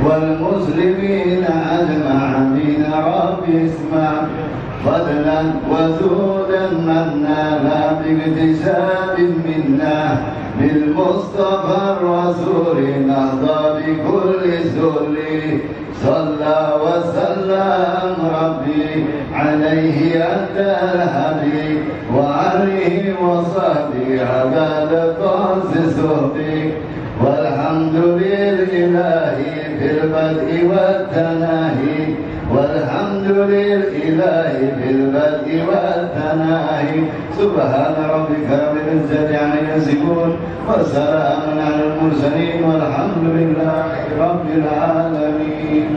والمسلمين أجمعين رب اسمع فضلا وزودا منا لا باكتساب منا بالمصطفى الرسول نهضى بكل ذل صلى وسلم ربي عليه أدى الحبيب وعليه وصحبه هذا لقاس صحبي والحمد لله في البدء والتناهي والحمد لله في البدء والتناهي سبحان ربك رب العزة عما يصفون وسلام على المرسلين والحمد لله رب العالمين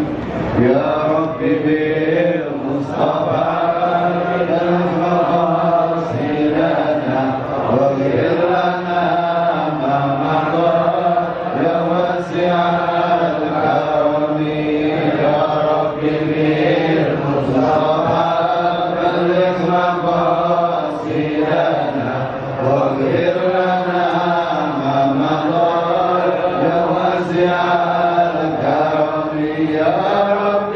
يا رب بالمصطفى المقاصدنا واغفر لنا ما مضى يا واسع الكرم يا رب بالمصطفى بلغ مقاصدنا واغفر لنا ما مضى يا واسع الكرم يا رب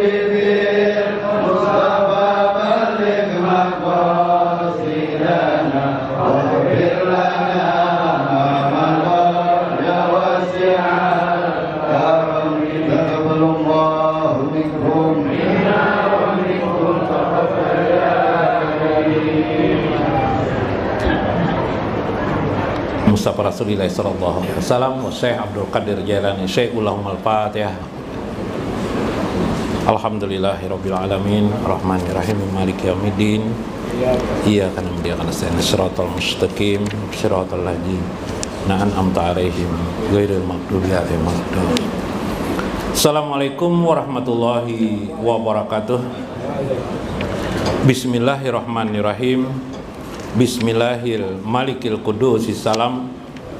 بالمصطفى بلغ مقاصدنا واغفر لنا ما مضى يا واسع الكرم تقبل الله منكم منا ومنكم تقبل يا كريم Mustafa Rasulillah sallallahu alaihi wasallam wa Syekh Abdul Qadir Jailani Syekh Ulahumul Fatihah. Alhamdulillahirabbil alamin arrahmanir rahim maliki yaumiddin iyyaka na'budu wa iyyaka nasta'in shiratal mustaqim shiratal ladzina an'amta 'alaihim ghairil maghdubi 'alaihim waladdallin. Assalamualaikum warahmatullahi wabarakatuh. Bismillahirrahmanirrahim. Bismillahil malikil qudusis salam.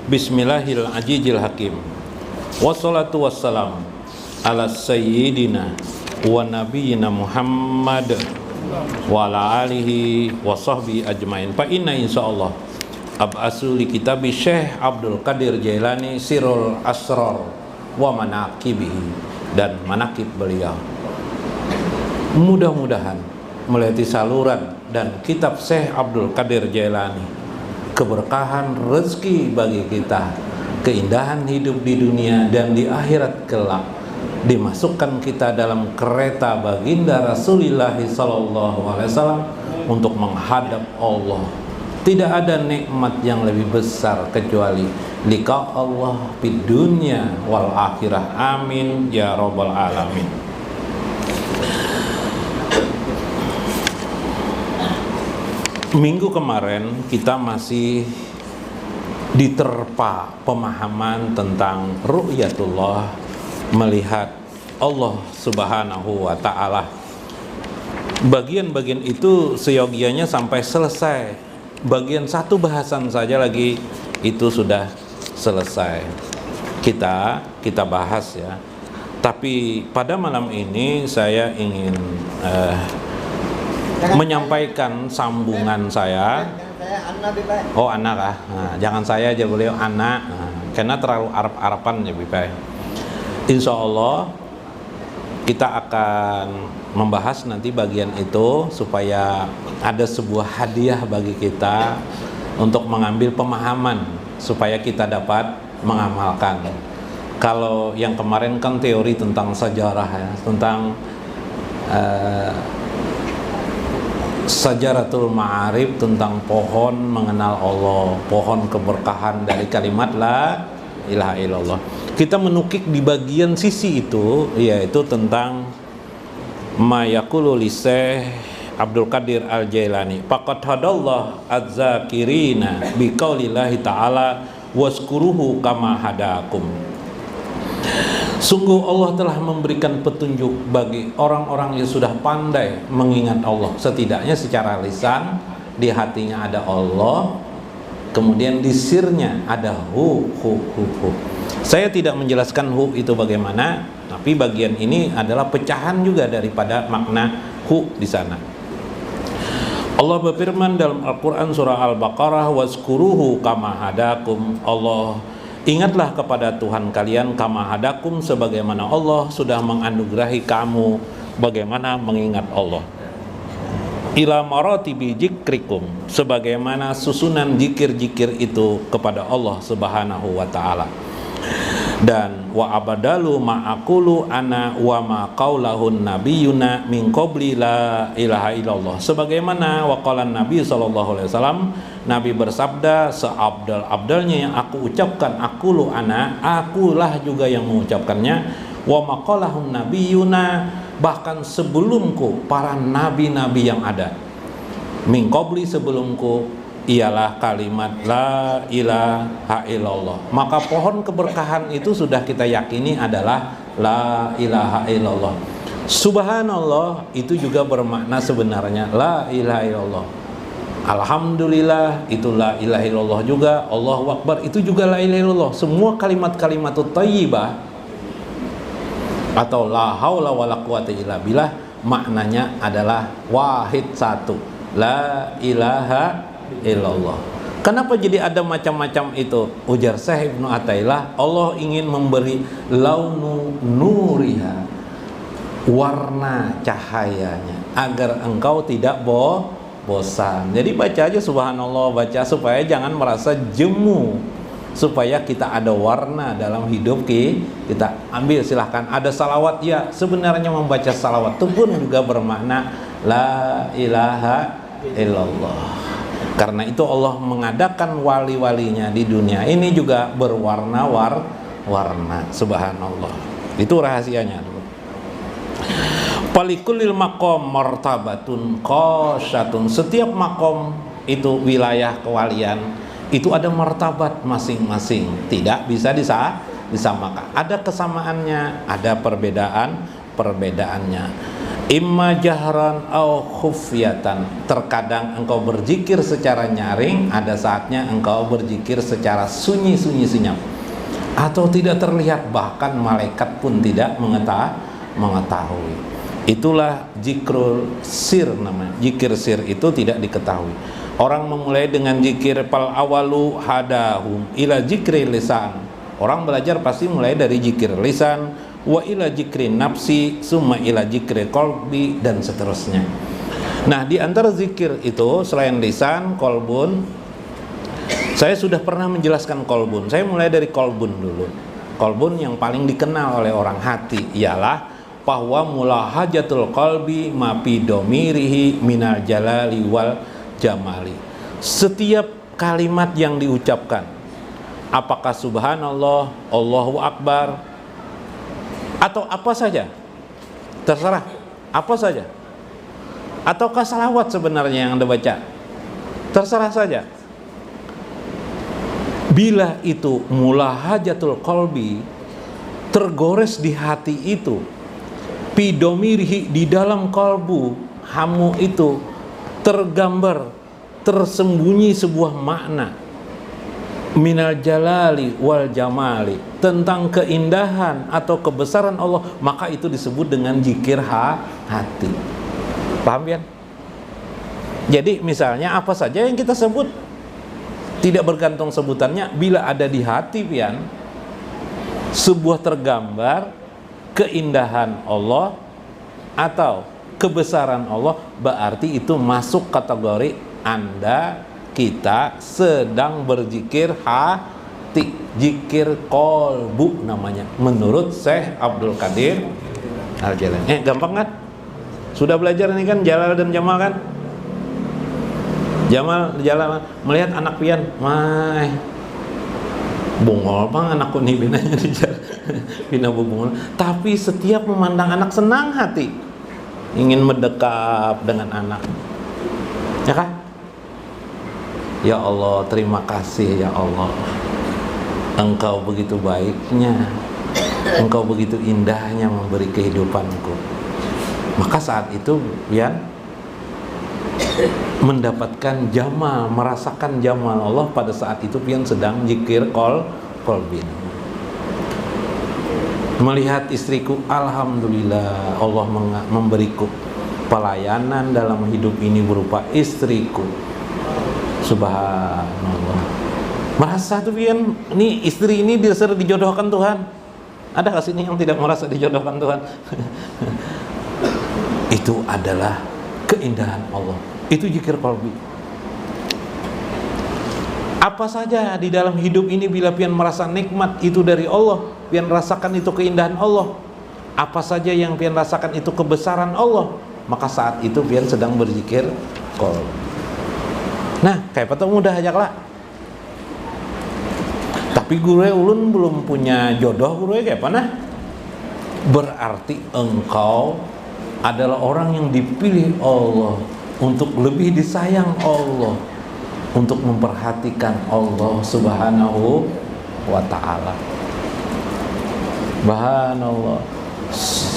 Bismillahil ajijil hakim. Wassalatu wassalam ala sayyidina wa nabiyyina Muhammad wa ala alihi wa sahbihi ajmain. Fa inna insyaallah ab'asu li kitabi Syekh Abdul Qadir Jailani Sirul Asrar wa manaqibihi, dan manaqib beliau. Mudah-mudahan melalui saluran dan kitab Syekh Abdul Qadir Jailani, keberkahan rezeki bagi kita, keindahan hidup di dunia dan di akhirat kelak, dimasukkan kita dalam kereta baginda Rasulullah SAW untuk menghadap Allah. Tidak ada nikmat yang lebih besar kecuali liqa Allah fid dunya wal akhirah. Amin ya rabbal alamin. Minggu kemarin kita masih diterpa pemahaman tentang ru'yatullah, melihat Allah Subhanahu wa ta'ala. Bagian-bagian itu seyogianya sampai selesai. Bagian satu bahasan saja lagi itu sudah selesai. Kita bahas ya. Tapi pada malam ini saya ingin menyampaikan sambungan saya. Oh, anak ah. Nah, jangan saya aja, beliau anak. Nah, karena terlalu Arab-Araban ya, Bipai. Insya Allah kita akan membahas nanti bagian itu supaya ada sebuah hadiah bagi kita untuk mengambil pemahaman supaya kita dapat mengamalkan. Kalau yang kemarin kan teori tentang sejarah ya, tentang Sajaratul Ma'arif, tentang pohon mengenal Allah, pohon keberkahan dari kalimat la ilaha illallah. Kita menukik di bagian sisi itu, yaitu tentang ma yaqulu li Syekh Abdul Qadir Al-Jailani. Faqad hadallah az-zakirina bi qaulillahi ta'ala waskuruhu kama hadakum. Sungguh Allah telah memberikan petunjuk bagi orang-orang yang sudah pandai mengingat Allah. Setidaknya secara lisan, di hatinya ada Allah, kemudian di sirnya ada hu. Saya tidak menjelaskan hu itu bagaimana, tapi bagian ini adalah pecahan juga daripada makna hu di sana. Allah berfirman dalam Al-Quran surah Al-Baqarah, waskuruhu kama hadakum. Allah, ingatlah kepada Tuhan kalian kama hadakum, sebagaimana Allah sudah menganugerahi kamu bagaimana mengingat Allah. Ila maratibi jikrikum, sebagaimana susunan jikir-jikir itu kepada Allah Subhanahu wa ta'ala. Dan wa abadalu ma'akulu ana wa ma qaulahun nabiyuna min qabli la ilaha illallah, sebagaimana waqalan Nabi SAW, Nabi bersabda, seabdal-abdalnya yang aku ucapkan, akulu ana, akulah juga yang mengucapkannya, wa ma qaulahun nabiyuna, bahkan sebelumku para nabi-nabi yang ada, min qabli, sebelumku, ialah kalimat la ilaha illallah. Maka pohon keberkahan itu sudah kita yakini adalah la ilaha illallah. Subhanallah itu juga bermakna sebenarnya la ilaha illallah. Alhamdulillah itu la ilaha illallah juga. Allahu Akbar itu juga la ilaha illallah. Semua kalimat-kalimat thayyibah atau la haula wala quwata illa billah maknanya adalah wahid, satu, la ilaha illallah. Kenapa jadi ada macam-macam itu? Ujar Syekh Ibnu Athaillah, Allah ingin memberi launu nuriha, warna cahayanya, agar engkau tidak bosan. Jadi baca aja subhanallah, baca supaya jangan merasa jemu, supaya kita ada warna dalam hidup kita. Ambil silahkan, ada salawat ya, sebenarnya membaca salawat itu pun juga bermakna la ilaha illallah. Karena itu Allah mengadakan wali-walinya di dunia ini juga berwarna-warna. Subhanallah. Itu rahasianya. Palikulil makom martabatun qasyatun. Setiap makom itu wilayah kewalian itu ada martabat masing-masing. Tidak bisa disamakan. Ada kesamaannya, ada perbedaannya. Imma jahran au khufyatan. Terkadang engkau berzikir secara nyaring, ada saatnya engkau berzikir secara sunyi-sunyi senyap. Atau tidak terlihat, bahkan malaikat pun tidak mengetahui. Itulah zikrul sir namanya. Zikir sir itu tidak diketahui. Orang memulai dengan zikir pal awalu hadahum ila zikri lisan. Orang belajar pasti mulai dari zikir lisan, wa ila zikri nafsi, summa ila zikri qalbi, dan seterusnya. Nah, di antara zikir itu selain lisan, kolbun, saya sudah pernah menjelaskan kolbun. Saya mulai dari kolbun dulu. Kolbun yang paling dikenal oleh orang hati ialah bahwa mulahajatul qalbi ma fi domirihi minal jalali wal jamali. Setiap kalimat yang diucapkan, apakah subhanallah, Allahu akbar, atau apa saja, terserah, apa saja, ataukah salawat sebenarnya yang Anda baca, terserah saja. Bila itu mulahajatul qalbi, tergores di hati itu, pidomirihi, di dalam kalbu hamu itu tergambar, tersembunyi sebuah makna minal jalali wal jamali, tentang keindahan atau kebesaran Allah, maka itu disebut dengan zikir hati. Paham ya? Jadi misalnya apa saja yang kita sebut tidak bergantung sebutannya, bila ada di hati pian sebuah tergambar keindahan Allah atau kebesaran Allah, berarti itu masuk kategori Anda, kita sedang berzikir hati, zikir kolbu namanya, menurut Syekh Abdul Qadir Al-Jailani. Gampang kan? Sudah belajar ini kan, Jalal dan Jamal kan? Jalal melihat anak pian, bungol bang anakku nih binanya bina bungol. Tapi setiap memandang anak senang hati, ingin mendekat dengan anak, ya kan? Ya Allah, terima kasih ya Allah, Engkau begitu baiknya, Engkau begitu indahnya memberi kehidupanku. Maka saat itu ya mendapatkan jamal, merasakan jamal Allah pada saat itu pian sedang zikir kolbin. Melihat istriku, alhamdulillah Allah memberiku pelayanan dalam hidup ini berupa istriku. Subhanallah. Merasa tuh pian, ini istri ini dijodohkan Tuhan. Ada nggak sini yang tidak merasa dijodohkan Tuhan? Itu adalah keindahan Allah. Itu zikir qalbi. Apa saja di dalam hidup ini bila pian merasa nikmat itu dari Allah, pian rasakan itu keindahan Allah, apa saja yang pian rasakan itu kebesaran Allah, maka saat itu pian sedang berzikir qalbi. Nah, kayak patah mudah aja lah. Tapi guru ulun belum punya jodoh, guru kayak panah. Berarti engkau adalah orang yang dipilih Allah untuk lebih disayang Allah, untuk memperhatikan Allah Subhanahu wa ta'ala. Subhanallah.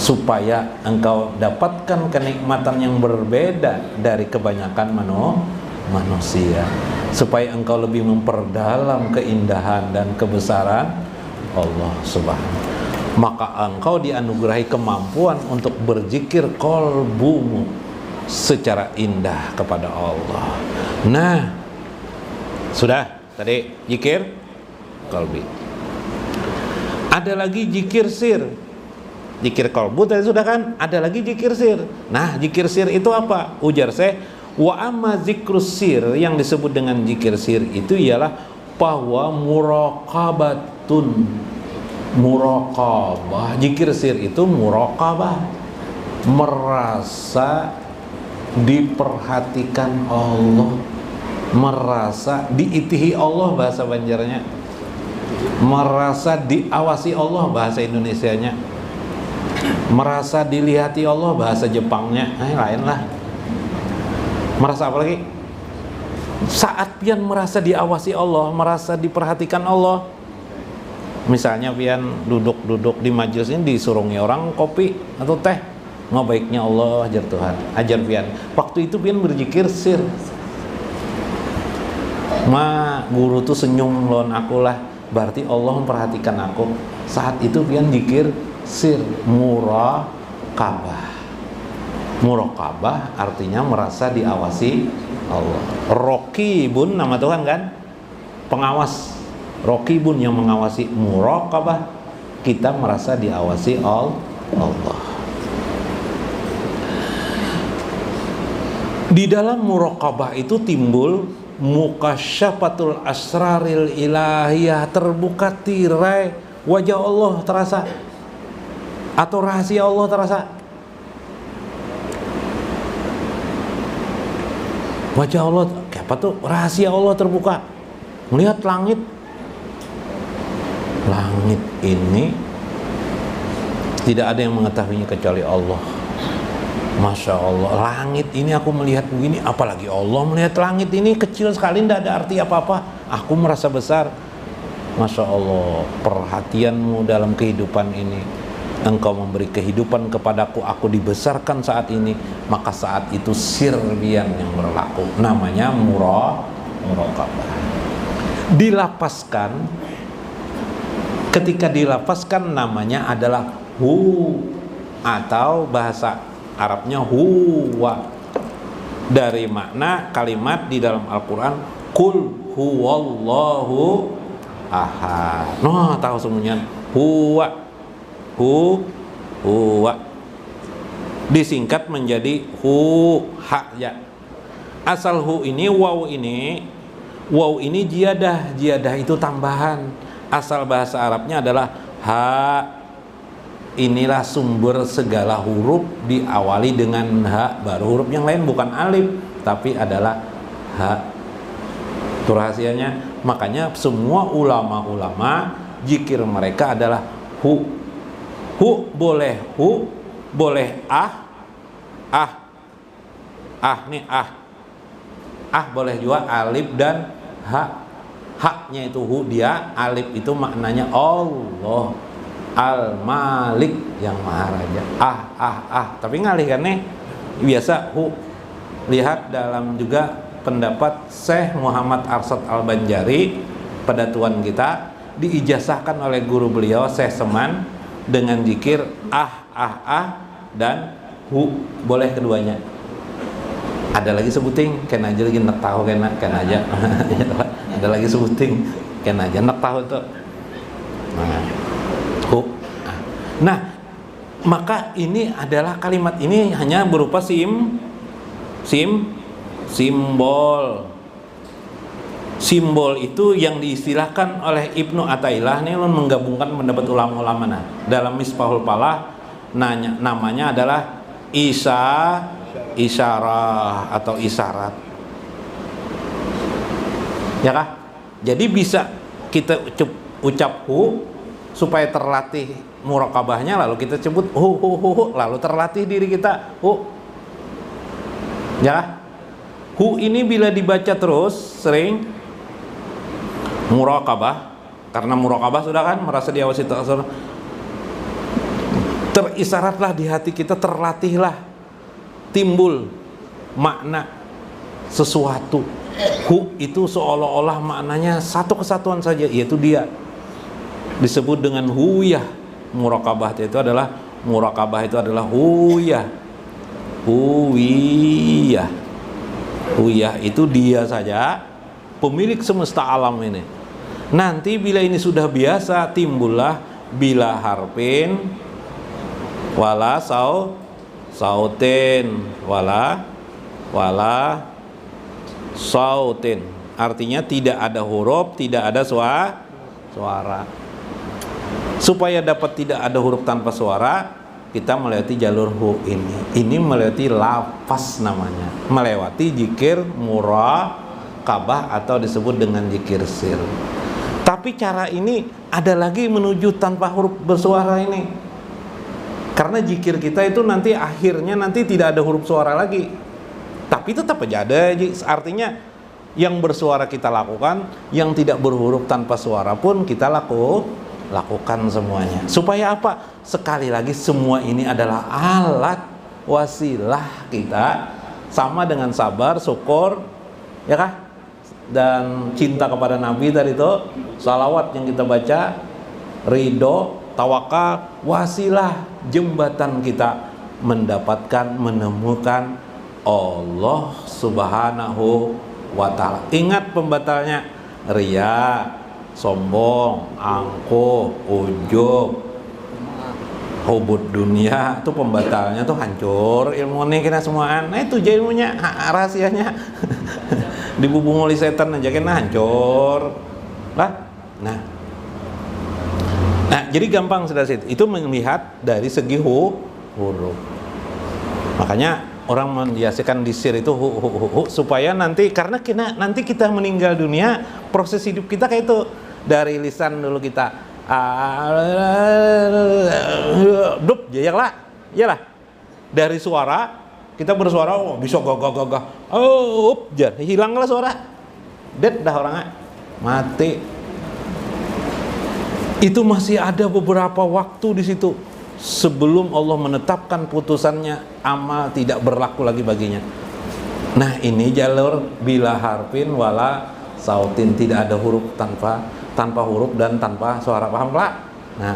Supaya engkau dapatkan kenikmatan yang berbeda dari kebanyakan manusia, supaya engkau lebih memperdalam keindahan dan kebesaran Allah Subhanahu. Maka engkau dianugerahi kemampuan untuk berzikir kolbumu secara indah kepada Allah. Nah, sudah tadi zikir qalbi. Ada lagi zikir sir. Zikir qalbu tadi sudah kan? Ada lagi zikir sir. Nah, zikir sir itu apa? Ujar saya, wa amma zikrus sir, yang disebut dengan zikir sir itu ialah bahwa muraqabah. Zikir sir itu muraqabah, merasa diperhatikan Allah, merasa diitihi Allah bahasa Banjarnya, merasa diawasi Allah bahasa Indonesianya, merasa dilihati Allah bahasa Jepangnya, lain lah. Merasa apa lagi? Saat pian merasa diawasi Allah, merasa diperhatikan Allah, Misalnya pian duduk-duduk di majelis ini disurungi orang kopi atau teh, mau baiknya Allah ajar Tuhan, ajar pian. Waktu itu pian berzikir sir. Guru tuh senyum lawan aku lah, berarti Allah memperhatikan aku. Saat itu pian zikir sir, muraqabah. Muraqabah artinya merasa diawasi Allah. Raqibun nama Tuhan kan? Pengawas. Raqibun yang mengawasi, muraqabah kita merasa diawasi Allah. Di dalam muraqabah itu timbul mukasyafatul asraril ilahiyah, terbuka tirai wajah Allah terasa atau rahasia Allah terasa. Wajah Allah, apa tuh? Rahasia Allah terbuka. Melihat langit. Langit ini tidak ada yang mengetahuinya kecuali Allah. Masya Allah, langit ini aku melihat begini, apalagi Allah melihat langit ini kecil sekali, tidak ada arti apa-apa. Aku merasa besar. Masya Allah, perhatianmu dalam kehidupan ini. Engkau memberi kehidupan kepadaku, aku dibesarkan saat ini, maka saat itu sirbian yang berlaku, namanya muraqabah. Dilapaskan, ketika dilapaskan namanya adalah hu, atau bahasa Arabnya huwa. Dari makna kalimat di dalam Al-Quran, Qul huwallahu ahad. Nah, tahu semuanya huwa. Huwa disingkat menjadi ha ya. Asal hu ini, waw ini jiyadah itu tambahan. Asal bahasa Arabnya adalah ha. Inilah sumber segala huruf, diawali dengan ha, baru huruf yang lain bukan alif tapi adalah ha. Itu rahasianya. Makanya semua ulama-ulama zikir mereka adalah hu. Hu boleh boleh juga alif dan ha. Haknya itu hu, dia alif itu maknanya Allah Al-Malik yang Maha Raja. Tapi ngalih kan nih biasa hu. Lihat dalam juga pendapat Syekh Muhammad Arsyad Al-Banjari, pedatuan kita, diijazahkan oleh guru beliau Syekh Seman dengan zikir dan hu, boleh keduanya. Ada lagi sebuting kena aja lagi nak tahu kena aja. Ada lagi sebuting kena aja nak tahu tuh. Hu. Nah, maka ini adalah kalimat ini hanya berupa simbol. Simbol itu yang diistilahkan oleh Ibnu Athaillah ini menggabungkan pendapat ulama-ulama. Nah, dalam Misbahul Falah namanya adalah isyarah atau isyarat. Ya kah? Jadi bisa kita ucap hu supaya terlatih muraqabahnya, lalu kita sebut hu, lalu terlatih diri kita hu. Ya. Hu ini bila dibaca terus sering muraqabah, karena muraqabah sudah kan merasa diawasi terisaratlah di hati kita, terlatihlah timbul makna sesuatu. Hu itu seolah-olah maknanya satu kesatuan saja, yaitu dia, disebut dengan huyah. Muraqabah itu adalah huyah. Huyah itu dia saja, pemilik semesta alam ini. Nanti bila ini sudah biasa, timbullah bila harfin wala sautin wala sautin. Artinya tidak ada huruf, tidak ada suara. Supaya dapat tidak ada huruf tanpa suara, kita melewati jalur hu ini. Ini melewati lafaz namanya, melewati zikir muraqabah atau disebut dengan zikir sir. Tapi cara ini ada lagi menuju tanpa huruf bersuara ini. Karena zikir kita itu nanti akhirnya nanti tidak ada huruf suara lagi. Tapi tetap aja ada, artinya yang bersuara kita lakukan, yang tidak berhuruf tanpa suara pun kita lakukan semuanya. Supaya apa? Sekali lagi semua ini adalah alat wasilah kita, sama dengan sabar, syukur, ya kah? Dan cinta kepada Nabi tadi itu, salawat yang kita baca, ridho, tawakal, wasilah, jembatan kita mendapatkan, menemukan Allah Subhanahu wa ta'ala. Ingat pembatalnya, riya, sombong, angkuh, ujub, hubud dunia, itu pembatalnya tuh hancur ilmu ini kena semuaan. Nah itu jadi ilmunya, rahasianya dibubung oleh setan aja kena hancur lah. Nah jadi gampang sudah itu melihat dari segi huruf. Makanya orang menbiasakan disir itu supaya nanti, karena nanti kita meninggal dunia, proses hidup kita kayak itu. Dari lisan dulu kita dup, iyalah. Dari suara kita bersuara, bisa gagah, hilanglah suara, dead dah orangnya, mati. Itu masih ada beberapa waktu di situ sebelum Allah menetapkan putusannya, amal tidak berlaku lagi baginya. Nah ini jalur bila harfin wala sautin, tidak ada huruf, tanpa huruf dan tanpa suara, paham Pak? Nah,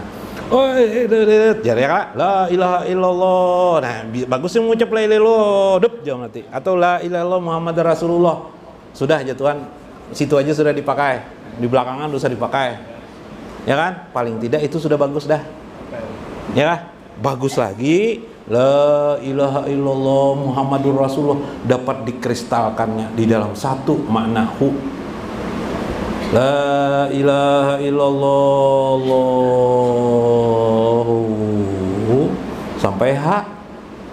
jadi ya la ilaha illallah. Nah bagusnya mengucap la ilaha illallah, jangan nanti, atau la ilaha illallah Muhammad Rasulullah. Sudah jatuhan situ aja sudah dipakai, di belakangan usah dipakai, ya kan? Paling tidak itu sudah bagus dah. Ya, bagus lagi la ilaha illallah Muhammadur Rasulullah dapat dikristalkannya di dalam satu makna hu. La ilaha illallah sampai ha,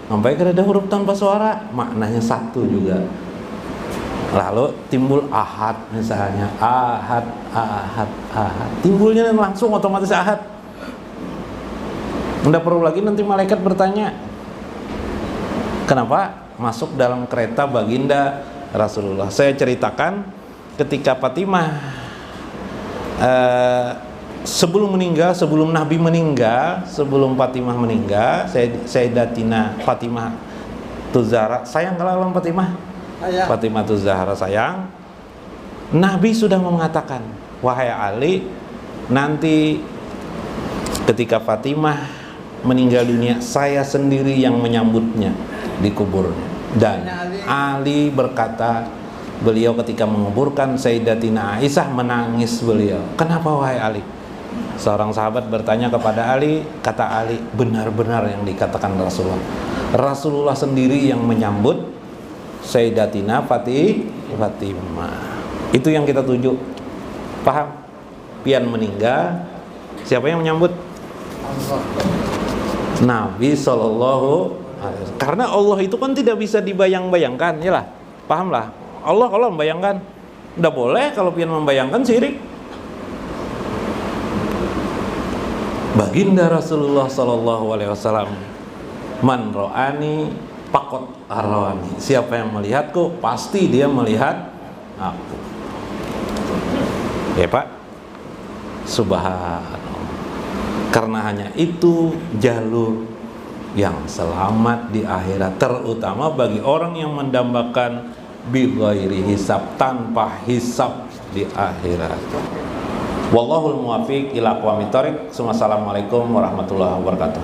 sampai ada huruf tanpa suara, maknanya satu juga. Lalu timbul ahad misalnya, ahad, timbulnya langsung otomatis ahad. Tidak perlu lagi nanti malaikat bertanya kenapa masuk dalam kereta baginda Rasulullah. Saya ceritakan ketika Fatimah sebelum meninggal, sebelum Nabi meninggal, sebelum Fatimah meninggal, Sayyidatina Fatimah Tuzahra, sayang kalau Fatimah, Fatimah Tuzahra sayang, Nabi sudah mengatakan, wahai Ali, nanti ketika Fatimah meninggal dunia, saya sendiri yang menyambutnya di kuburnya. Dan Ali berkata, beliau ketika menguburkan Sayyidatina Aisyah menangis beliau. Kenapa wahai Ali? Seorang sahabat bertanya kepada Ali, kata Ali, benar-benar yang dikatakan Rasulullah. Rasulullah sendiri yang menyambut Sayyidatina Fatimah. Itu yang kita tuju. Paham? Pian meninggal, siapa yang menyambut? Nabi Sallallahu Alaihi Wasallam. Karena Allah itu kan tidak bisa dibayang-bayangkan, ya lah, pahamlah. Allah kalau membayangkan, tidak boleh. Kalau pian membayangkan syirik. Baginda Rasulullah Sallallahu Alaihi Wasallam, man ro'ani pakot arwani. Siapa yang melihatku, pasti dia melihat aku. Ya Pak, subhanallah. Karena hanya itu jalur yang selamat di akhirat, terutama bagi orang yang mendambakan bi ghairi hisab, tanpa hisab di akhirat. Wallahul muwaffiq ila aqwamit thoriq. Assalamualaikum warahmatullahi wabarakatuh.